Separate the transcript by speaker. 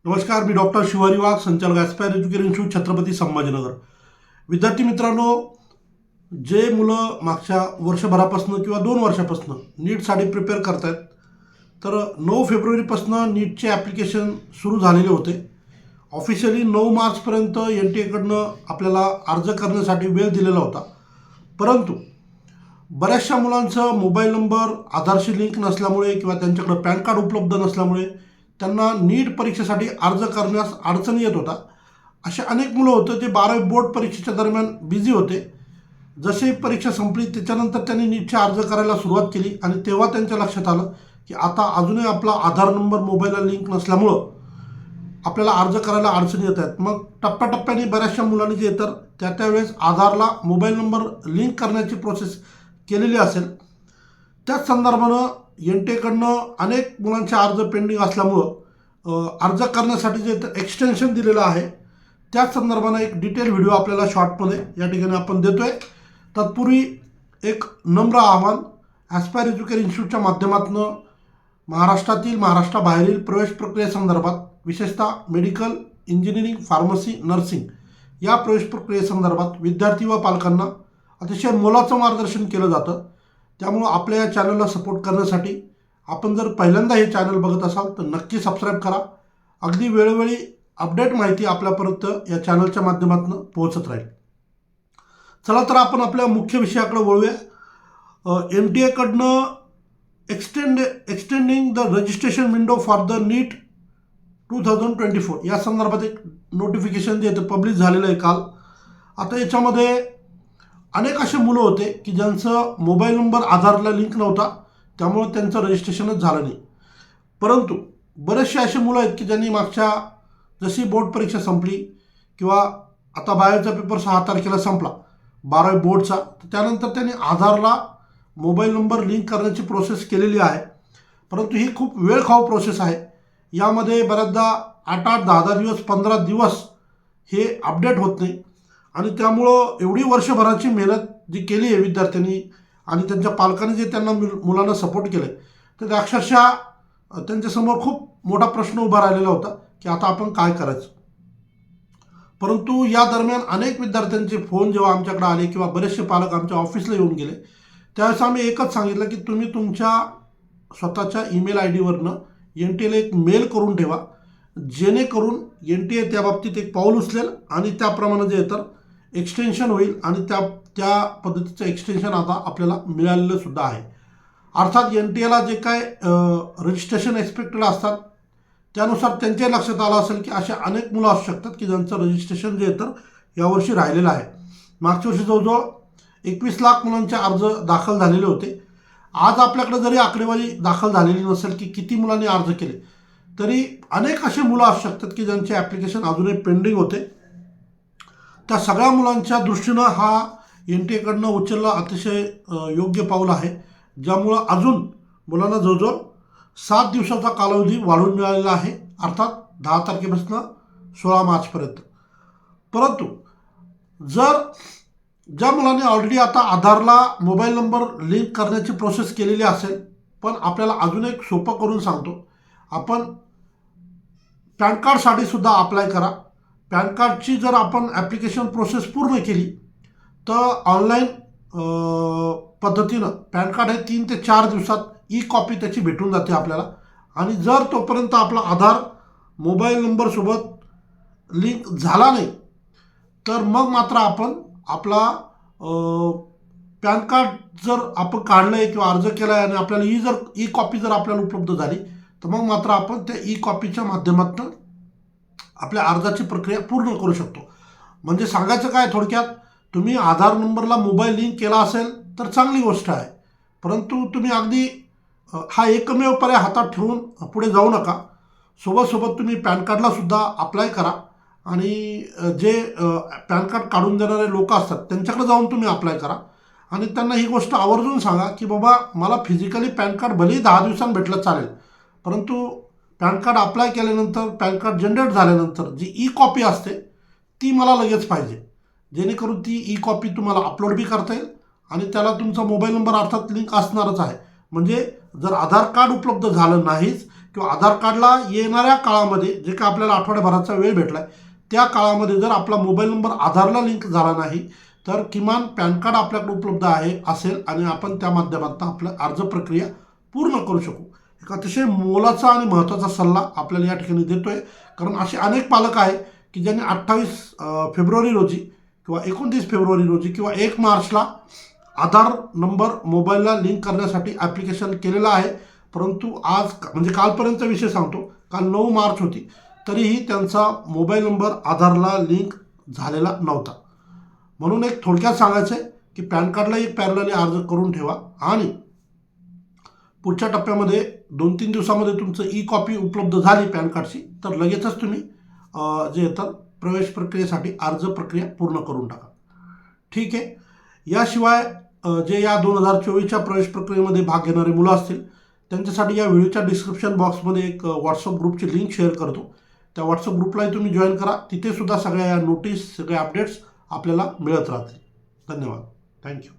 Speaker 1: नमस्कार, मी डॉक्टर शिवारी वाघ, संचालक aspire education institute, Chhatrapati Sambhajinagar. विद्यार्थी मित्रांनो, जे मुलं मागच्या वर्षभरापासून किंवा 2 वर्षापासून नीटसाठी प्रिपेअर करत आहेत, तर 9 फेब्रुवारीपासून नीटचे ॲप्लिकेशन सुरू झालेले होते. ऑफिशियली 9 मार्चपर्यंत NTA आपल्याला अर्ज करण्यासाठी वेळ दिलेला होता. परंतु बऱ्याचशा मुलांचं मोबाईल नंबर आधारशी लिंक नसल्यामुळे किंवा त्यांच्याकडे पॅन कार्ड उपलब्ध नसल्यामुळे त्यांना नीट परीक्षेसाठी अर्ज करण्यास अडचणी येत होता. असे अनेक मुलं होतं जे 12वी बोर्ड परीक्षेच्या दरम्यान बिझी होते. जशी परीक्षा संपली त्याच्यानंतर त्यांनी नीटचे अर्ज करायला सुरुवात केली आणि तेव्हा त्यांच्या लक्षात आलं की आता अजूनही आपला आधार नंबर मोबाईलला लिंक नसल्यामुळं आपल्याला अर्ज करायला अडचणी येत आहेत. मग टप्प्याटप्प्याने बऱ्याचशा मुलांनी जे तर त्यावेळेस आधारला मोबाईल नंबर लिंक करण्याची प्रोसेस केलेली असेल. त्याच संदर्भानं NTA अनेक मुलांचे अर्ज पेंडिंग असल्यामुळं अर्ज करण्यासाठी जे एक्सटेन्शन दिलेलं आहे त्याच संदर्भानं एक डिटेल व्हिडिओ आपल्याला शॉर्टमध्ये या ठिकाणी आपण देतो आहे. तत्पूर्वी एक नम्र आव्हान, ॲस्पायर एज्युकेशन इन्स्टिट्यूटच्या माध्यमातून महाराष्ट्राबाहेरील प्रवेश प्रक्रियेसंदर्भात, विशेषतः मेडिकल, इंजिनिअरिंग, फार्मसी, नर्सिंग या प्रवेश प्रक्रियेसंदर्भात विद्यार्थी व पालकांना अतिशय मोलाचं मार्गदर्शन केलं जातं. त्यामुळं आपल्या या चॅनलला सपोर्ट करण्यासाठी आपण जर पहिल्यांदा हे चॅनल बघत असाल तर नक्की सबस्क्राईब करा. अगदी वेळोवेळी अपडेट माहिती आपल्यापर्यंत या चॅनलच्या माध्यमातून पोहोचत राहील. चला तर आपण आपल्या मुख्य विषयाकडे वळूया. NTA extending the registration window for the NEET 2024 या संदर्भात एक नोटिफिकेशन जे येतं पब्लिश झालेलं आहे काल. आता याच्यामध्ये अनेक असे मुलं होते की ज्यांचं मोबाईल नंबर आधारला लिंक नव्हता, त्यामुळं त्यांचं रजिस्ट्रेशनच झालं नाही. परंतु बरेचसे असे मुलं आहेत की ज्यांनी मागच्या जशी बोर्ड परीक्षा संपली किंवा आता बायोचा पेपर 6 तारखेला संपला 12वी बोर्डचा, तर त्यानंतर त्यांनी आधारला मोबाईल नंबर लिंक करण्याची प्रोसेस केलेली आहे. परंतु ही खूप वेळखाऊ प्रोसेस आहे. यामध्ये बऱ्याचदा 8-8, 10-10 दिवस, 15 दिवस हे अपडेट होत नाही आणि त्यामुळं एवढी वर्षभराची मेहनत जी केली आहे विद्यार्थ्यांनी आणि त्यांच्या पालकांनी जे त्यांना मुलांना सपोर्ट केलं आहे, तर अक्षरशः त्यांच्यासमोर खूप मोठा प्रश्न उभा राहिलेला होता की आता आपण काय करायचं. परंतु या दरम्यान अनेक विद्यार्थ्यांचे फोन जेव्हा आमच्याकडे आले किंवा बरेचसे पालक आमच्या ऑफिसला येऊन गेले, त्यावेळेस आम्ही एकच सांगितलं की तुम्ही तुमच्या स्वतःच्या ईमेल ID NTAला एक मेल करून ठेवा, जेणेकरून NTA त्याबाबतीत एक पाऊल उचलेल आणि त्याप्रमाणे जे तर एक्सटेन्शन होईल आणि त्या पद्धतीचं एक्सटेन्शन आता आपल्याला मिळालेलं सुद्धा आहे. अर्थात NTAला जे काय रजिस्ट्रेशन एक्सपेक्टेड असतात त्यानुसार त्यांच्या लक्षात आलं असेल की अशा अनेक मुलं असू शकतात की ज्यांचं रजिस्ट्रेशन जे तर यावर्षी राहिलेलं आहे. मागच्या वर्षी जवळजवळ 21 लाख मुलांचे अर्ज दाखल झालेले होते. आज आपल्याकडे जरी आकडेवारी दाखल झालेली नसेल की किती मुलांनी अर्ज केले, तरी अनेक असे मुलं असू शकतात की ज्यांचे ॲप्लिकेशन अजूनही पेंडिंग होते. त्या सगळ्या मुलांच्या दृष्टीनं हा NTA उचलला अतिशय योग्य पाऊल आहे, ज्यामुळं अजून मुलांना जवळजवळ 7 दिवसाचा कालावधी वाढवून मिळालेला आहे, अर्थात 10 तारखेपासून 16 मार्चपर्यंत. परंतु जर ज्या मुलांनी ऑलरेडी आता आधारला मोबाईल नंबर लिंक करण्याची प्रोसेस केलेली असेल, पण आपल्याला अजून एक सोपं करून सांगतो, आपण पॅन कार्डसाठी सुद्धा अप्लाय करा. पॅन कार्डची जर आपण ॲप्लिकेशन प्रोसेस पूर्ण केली तर ऑनलाईन पद्धतीनं पॅन कार्ड हे 3 ते 4 दिवसात कॉपी त्याची भेटून जाते आपल्याला. आणि जर तोपर्यंत आपला आधार मोबाईल नंबरसोबत लिंक झाला नाही तर मग मात्र आपण आपला पॅन कार्ड जर आपण काढलं आहे किंवा अर्ज केला आहे आणि आपल्याला कॉपी जर आपल्याला उपलब्ध झाली तर मग मात्र आपण त्या कॉपीच्या माध्यमातून आपल्या अर्जाची प्रक्रिया पूर्ण करू शकतो. म्हणजे सांगायचं काय थोडक्यात, तुम्ही आधार नंबरला मोबाईल लिंक केला असेल तर चांगली गोष्ट आहे, परंतु तुम्ही अगदी हा एकमेव पर्याय हातात ठेवून पुढे जाऊ नका. सोबत तुम्ही पॅन कार्डला सुद्धा अप्लाय करा आणि जे पॅन कार्ड काढून देणारे लोक असतात त्यांच्याकडे जाऊन तुम्ही अप्लाय करा आणि त्यांना ही गोष्ट आवर्जून सांगा की बाबा मला फिजिकली पॅन कार्ड भलेही 10 दिवसांनी भेटलं चालेल, परंतु पॅन कार्ड अप्लाय केल्यानंतर पॅन कार्ड जनरेट झाल्यानंतर जी कॉपी असते ती मला लगेच पाहिजे, जेणेकरून ती कॉपी तुम्हाला अपलोड बी करता येईल आणि त्याला तुमचा मोबाईल नंबर अर्थात लिंक असणारच आहे. म्हणजे जर आधार कार्ड उपलब्ध झालं नाहीच किंवा आधार कार्डला येणाऱ्या काळामध्ये जे काय आपल्याला आठवड्याभराचा वेळ भेटला आहे त्या काळामध्ये जर आपला मोबाईल नंबर आधारला लिंक झाला नाही तर किमान पॅन कार्ड आपल्याकडे उपलब्ध असेल आणि आपण त्या माध्यमातून आपलं अर्ज प्रक्रिया पूर्ण करू शकू. एक अतिशय मोलाचा आणि महत्त्वाचा सल्ला आपल्याला या ठिकाणी देतो आहे, कारण असे अनेक पालक आहे की ज्यांनी 28 फेब्रुवारी रोजी किंवा 29 फेब्रुवारी रोजी किंवा 1 मार्चला आधार नंबर मोबाईलला लिंक करण्यासाठी ॲप्लिकेशन केलेलं आहे, परंतु आज म्हणजे कालपर्यंतचा विषय सांगतो, काल 9 मार्च होती तरीही त्यांचा मोबाईल नंबर आधारला लिंक झालेला नव्हता. म्हणून एक थोडक्यात सांगायचं आहे की पॅन कार्डला एक पॅरलली अर्ज करून ठेवा आणि पुढच्या टप्प्यामध्ये 2-3 दिवसामध्ये तुमचं ई कॉपी उपलब्ध झाली पॅन कार्डची तर लगेचच तुम्ही जे येतं प्रवेश प्रक्रियेसाठी अर्ज प्रक्रिया पूर्ण करून टाका. ठीक आहे. याशिवाय जे या 2024च्या प्रवेश प्रक्रियेमध्ये भाग घेणारे मुलं असतील त्यांच्यासाठी या व्हिडिओच्या डिस्क्रिप्शन बॉक्समध्ये एक व्हॉट्सअप ग्रुपची लिंक शेअर करतो. त्या व्हॉट्सअप ग्रुपलाही तुम्ही जॉईन करा. तिथे सुद्धा सगळ्या या नोटीस सगळे अपडेट्स आपल्याला मिळत राहतील. धन्यवाद. थँक्यू.